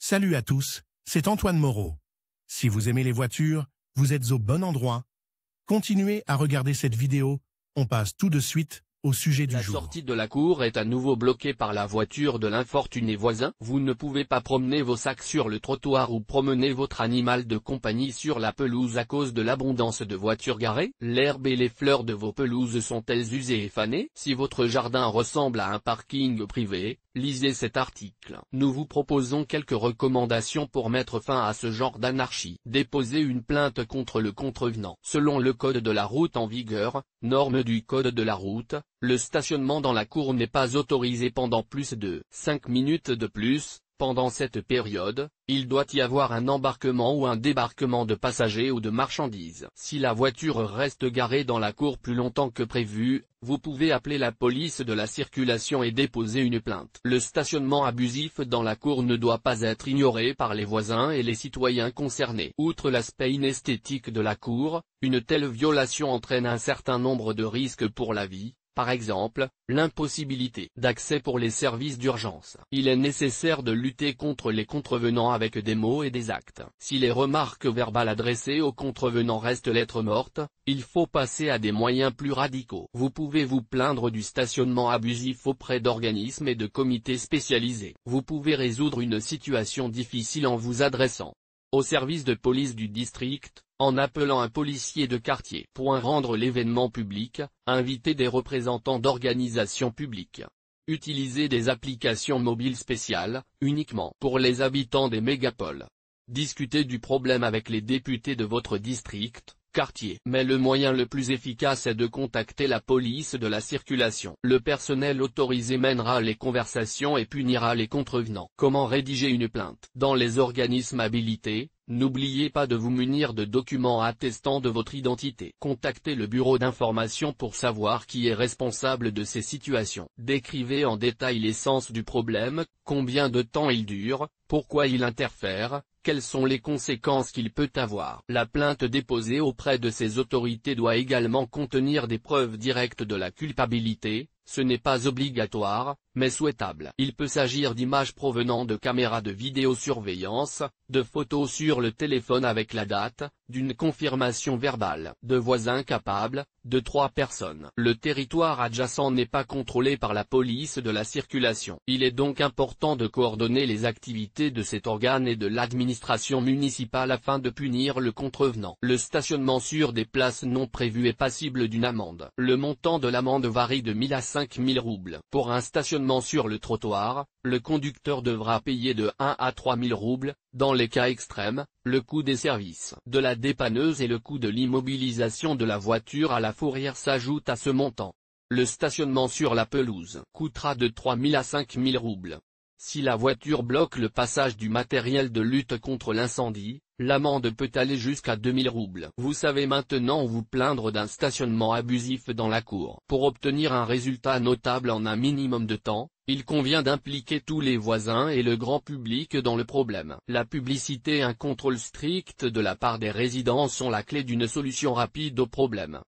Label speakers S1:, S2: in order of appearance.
S1: Salut à tous, c'est Antoine Moreau. Si vous aimez les voitures, vous êtes au bon endroit. Continuez à regarder cette vidéo, on passe tout de suite au sujet du jour.
S2: La sortie de la cour est à nouveau bloquée par la voiture de l'infortuné voisin. Vous ne pouvez pas promener vos sacs sur le trottoir ou promener votre animal de compagnie sur la pelouse à cause de l'abondance de voitures garées. L'herbe et les fleurs de vos pelouses sont-elles usées et fanées? Si votre jardin ressemble à un parking privé, lisez cet article. Nous vous proposons quelques recommandations pour mettre fin à ce genre d'anarchie. Déposez une plainte contre le contrevenant. Selon le code de la route en vigueur, norme du code de la route, le stationnement dans la cour n'est pas autorisé pendant plus de 5 minutes de plus. Pendant cette période, il doit y avoir un embarquement ou un débarquement de passagers ou de marchandises. Si la voiture reste garée dans la cour plus longtemps que prévu, vous pouvez appeler la police de la circulation et déposer une plainte. Le stationnement abusif dans la cour ne doit pas être ignoré par les voisins et les citoyens concernés. Outre l'aspect inesthétique de la cour, une telle violation entraîne un certain nombre de risques pour la vie. Par exemple, l'impossibilité d'accès pour les services d'urgence. Il est nécessaire de lutter contre les contrevenants avec des mots et des actes. Si les remarques verbales adressées aux contrevenants restent lettre morte, il faut passer à des moyens plus radicaux. Vous pouvez vous plaindre du stationnement abusif auprès d'organismes et de comités spécialisés. Vous pouvez résoudre une situation difficile en vous adressant au service de police du district, en appelant un policier de quartier. Pour rendre l'événement public, invitez des représentants d'organisations publiques. Utilisez des applications mobiles spéciales, uniquement pour les habitants des mégapoles. Discutez du problème avec les députés de votre district, quartier. Mais le moyen le plus efficace est de contacter la police de la circulation. Le personnel autorisé mènera les conversations et punira les contrevenants. Comment rédiger une plainte? Dans les organismes habilités, n'oubliez pas de vous munir de documents attestant de votre identité. Contactez le bureau d'information pour savoir qui est responsable de ces situations. Décrivez en détail l'essence du problème, combien de temps il dure, pourquoi il interfère, quelles sont les conséquences qu'il peut avoir. La plainte déposée auprès de ces autorités doit également contenir des preuves directes de la culpabilité. Ce n'est pas obligatoire, mais souhaitable. Il peut s'agir d'images provenant de caméras de vidéosurveillance, de photos sur le téléphone avec la date, d'une confirmation verbale, de voisins capables, de 3 personnes. Le territoire adjacent n'est pas contrôlé par la police de la circulation. Il est donc important de coordonner les activités de cet organe et de l'administration municipale afin de punir le contrevenant. Le stationnement sur des places non prévues est passible d'une amende. Le montant de l'amende varie de 1000 à 5000 roubles. Pour un stationnement sur le trottoir, le conducteur devra payer de 1 à 3000 roubles. Dans les cas extrêmes, le coût des services de la dépanneuse et le coût de l'immobilisation de la voiture à la fourrière s'ajoutent à ce montant. Le stationnement sur la pelouse coûtera de 3000 à 5000 roubles. Si la voiture bloque le passage du matériel de lutte contre l'incendie, l'amende peut aller jusqu'à 2000 roubles. Vous savez maintenant vous plaindre d'un stationnement abusif dans la cour. Pour obtenir un résultat notable en un minimum de temps, il convient d'impliquer tous les voisins et le grand public dans le problème. La publicité et un contrôle strict de la part des résidents sont la clé d'une solution rapide au problème.